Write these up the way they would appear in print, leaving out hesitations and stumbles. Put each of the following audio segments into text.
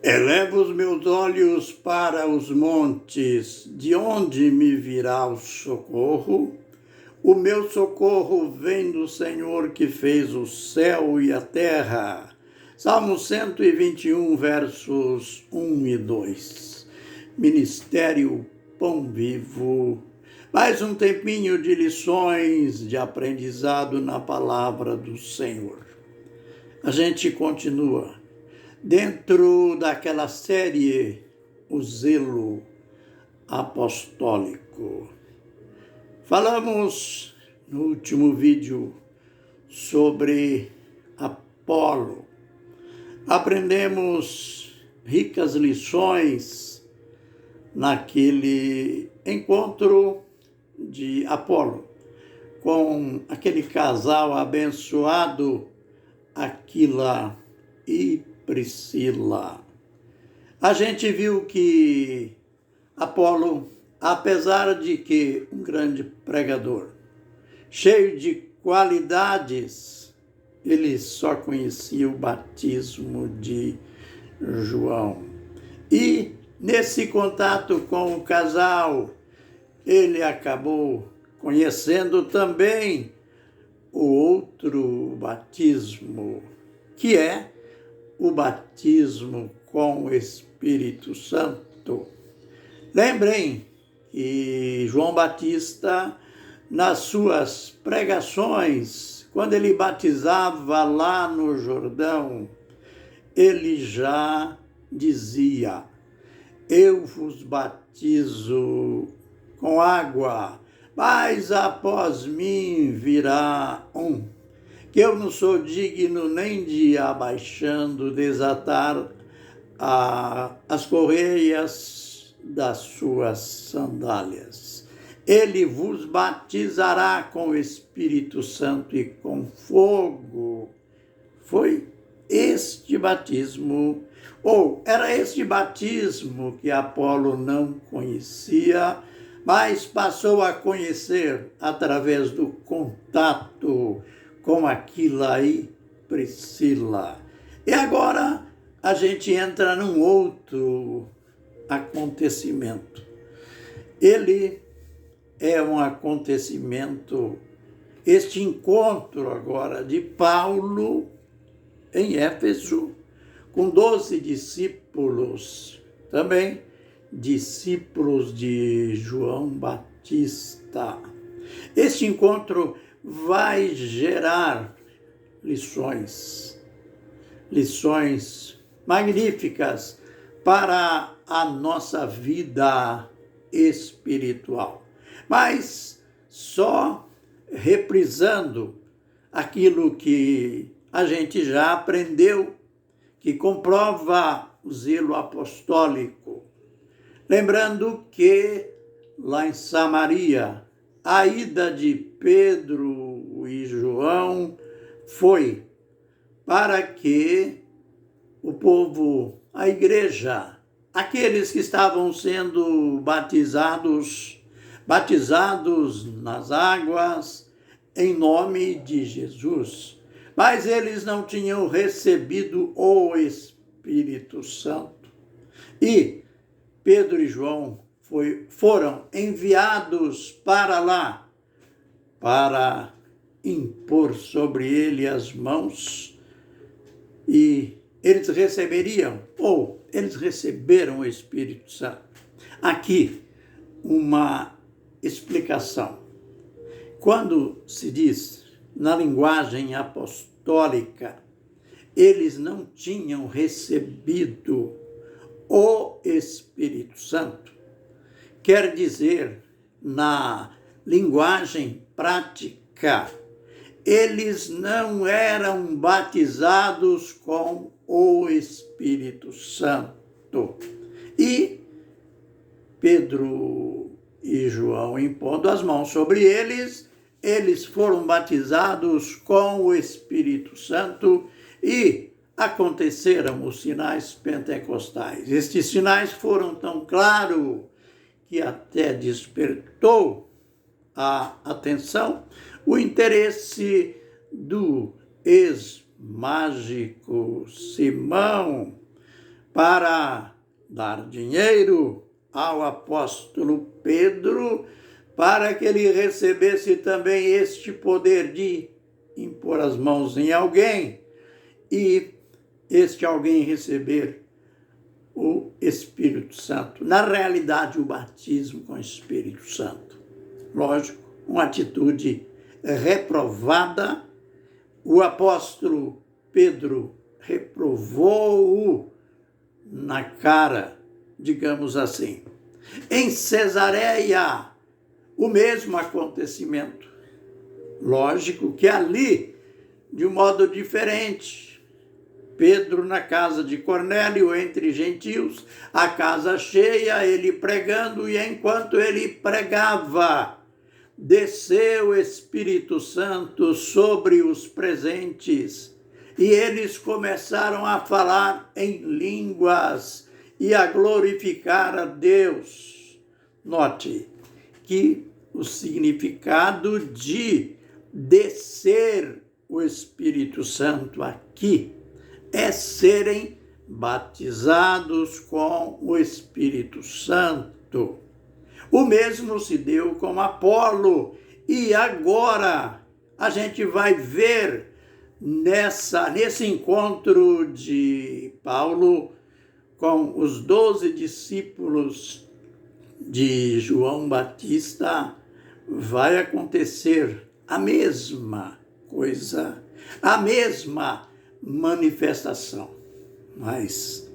Elevo os meus olhos para os montes, de onde me virá o socorro? O meu socorro vem do Senhor que fez o céu e a terra. Salmo 121, versos 1 e 2. Ministério Pão Vivo. Mais um tempinho de lições, de aprendizado na palavra do Senhor. A gente continua dentro daquela série, o zelo apostólico. Falamos no último vídeo sobre Apolo. Aprendemos ricas lições naquele encontro de Apolo com aquele casal abençoado, Aquila e Priscila. A gente viu que Apolo, apesar de que um grande pregador, cheio de qualidades, ele só conhecia o batismo de João. E nesse contato com o casal, ele acabou conhecendo também o outro batismo, que é o batismo com o Espírito Santo. Lembrem que João Batista, nas suas pregações, quando ele batizava lá no Jordão, ele já dizia: eu vos batizo com água, mas após mim virá um, que eu não sou digno nem de abaixando, desatar as correias das suas sandálias. Ele vos batizará com o Espírito Santo e com fogo. Foi este batismo, ou era este batismo que Apolo não conhecia, mas passou a conhecer através do contato com Aquila e Priscila. E agora a gente entra num outro acontecimento. Ele é um acontecimento, este encontro agora de Paulo em Éfeso, com 12 discípulos, também discípulos de João Batista. Este encontro vai gerar lições magníficas para a nossa vida espiritual. Mas só reprisando aquilo que a gente já aprendeu, que comprova o zelo apostólico. Lembrando que lá em Samaria, a ida de Pedro e João foi para que o povo, a igreja, aqueles que estavam sendo batizados nas águas em nome de Jesus, mas eles não tinham recebido o Espírito Santo. E Pedro e João foram enviados para lá, para impor sobre ele as mãos, e eles receberiam, ou eles receberam o Espírito Santo. Aqui, uma explicação. Quando se diz na linguagem apostólica, eles não tinham recebido o Espírito Santo, quer dizer, na linguagem prática, eles não eram batizados com o Espírito Santo. E Pedro e João, impondo as mãos sobre eles, eles foram batizados com o Espírito Santo e aconteceram os sinais pentecostais. Estes sinais foram tão claros que até despertou a atenção, o interesse do ex-mágico Simão, para dar dinheiro ao apóstolo Pedro, para que ele recebesse também este poder de impor as mãos em alguém e este alguém receber o Espírito Santo. Na realidade, o batismo com o Espírito Santo. Lógico, uma atitude reprovada. O apóstolo Pedro reprovou-o na cara, digamos assim. Em Cesareia, o mesmo acontecimento. Lógico que ali, de um modo diferente, Pedro na casa de Cornélio, entre gentios, a casa cheia, ele pregando, e enquanto ele pregava, desceu o Espírito Santo sobre os presentes, e eles começaram a falar em línguas e a glorificar a Deus. Note que o significado de descer o Espírito Santo aqui é serem batizados com o Espírito Santo. O mesmo se deu com Apolo, e agora a gente vai ver nesse encontro de Paulo com os 12 discípulos de João Batista, vai acontecer a mesma coisa, a mesma manifestação, mas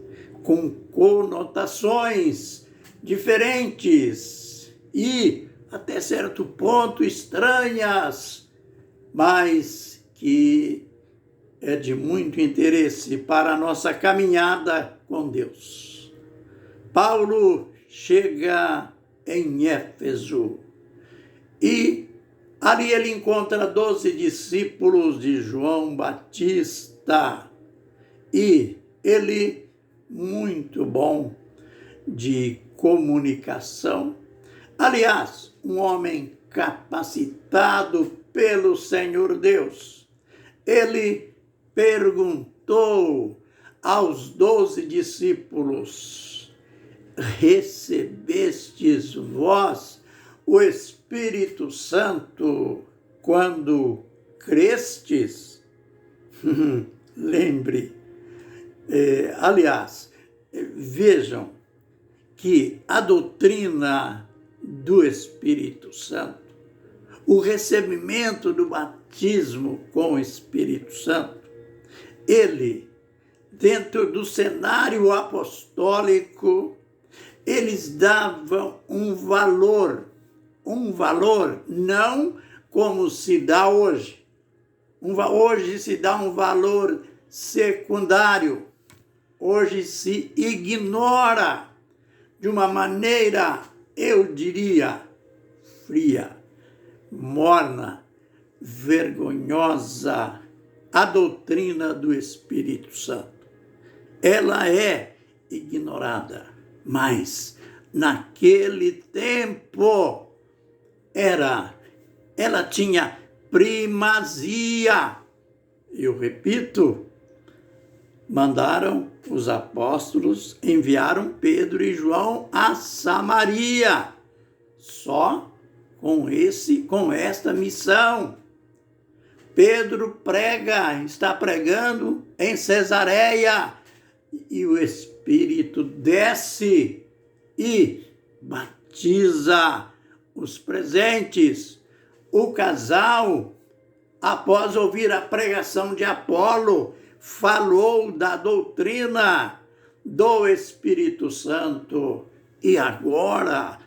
com conotações diferentes e, até certo ponto, estranhas, mas que é de muito interesse para a nossa caminhada com Deus. Paulo chega em Éfeso e ali ele encontra 12 discípulos de João Batista e ele, muito bom de comunicação, aliás, um homem capacitado pelo Senhor Deus. Ele perguntou aos 12 discípulos: recebestes vós o Espírito Santo quando crestes? Lembre, aliás, vejam que a doutrina do Espírito Santo, o recebimento do batismo com o Espírito Santo, ele, dentro do cenário apostólico, eles davam um valor não como se dá hoje. Hoje se dá um valor secundário. Hoje se ignora de uma maneira, eu diria, fria, morna, vergonhosa, a doutrina do Espírito Santo. Ela é ignorada, mas naquele tempo ela tinha primazia. Eu repito, mandaram os apóstolos, enviaram Pedro e João a Samaria, só com esta missão. Pedro está pregando em Cesareia, e o Espírito desce e batiza os presentes. O casal, após ouvir a pregação de Apolo, falou da doutrina do Espírito Santo. E agora,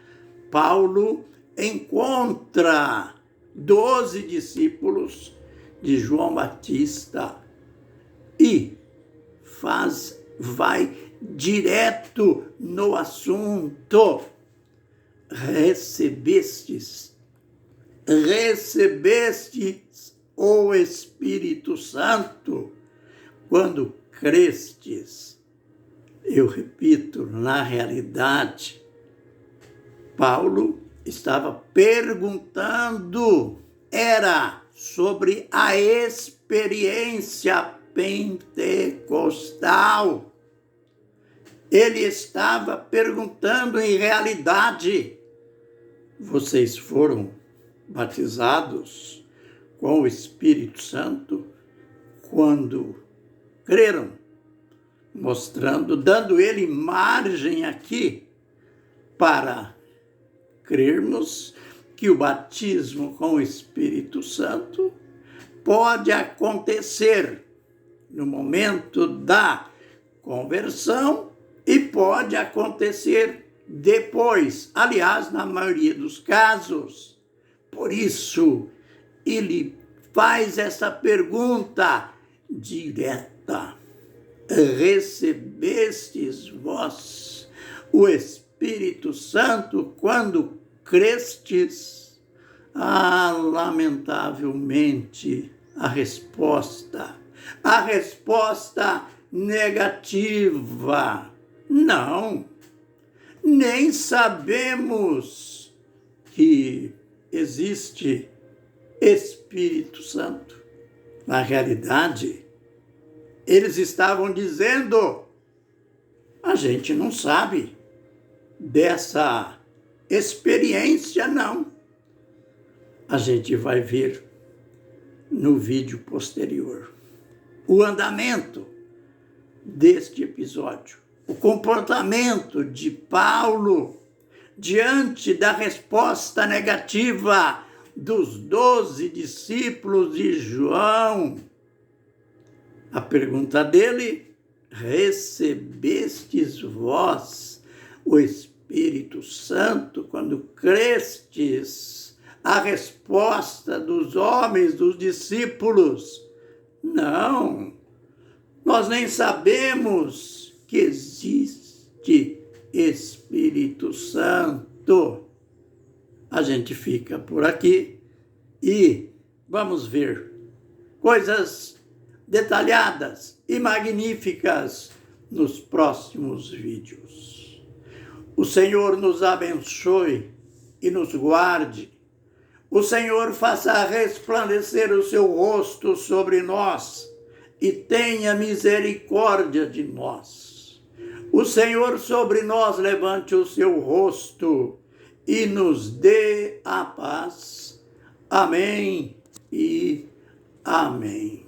Paulo encontra 12 discípulos de João Batista e vai direto no assunto. Recebestes o Espírito Santo quando crestes. Eu repito, na realidade, Paulo estava perguntando, era sobre a experiência pentecostal. Ele estava perguntando em realidade: vocês foram batizados com o Espírito Santo quando creram? Mostrando, dando ele margem aqui para crermos que o batismo com o Espírito Santo pode acontecer no momento da conversão e pode acontecer depois. Aliás, na maioria dos casos. Por isso, ele faz essa pergunta direta: recebestes vós o Espírito Santo quando crestes? Lamentavelmente, a resposta negativa. Não, nem sabemos que existe Espírito Santo. Na realidade, eles estavam dizendo: a gente não sabe dessa experiência, não. A gente vai ver no vídeo posterior o andamento deste episódio, o comportamento de Paulo diante da resposta negativa dos 12 discípulos de João. A pergunta dele: recebestes vós o Espírito Santo quando crestes? A resposta dos homens, dos discípulos: não, nós nem sabemos que existe Espírito Santo. A gente fica por aqui e vamos ver coisas detalhadas e magníficas nos próximos vídeos. O Senhor nos abençoe e nos guarde. O Senhor faça resplandecer o seu rosto sobre nós e tenha misericórdia de nós. O Senhor sobre nós levante o seu rosto e nos dê a paz. Amém e amém.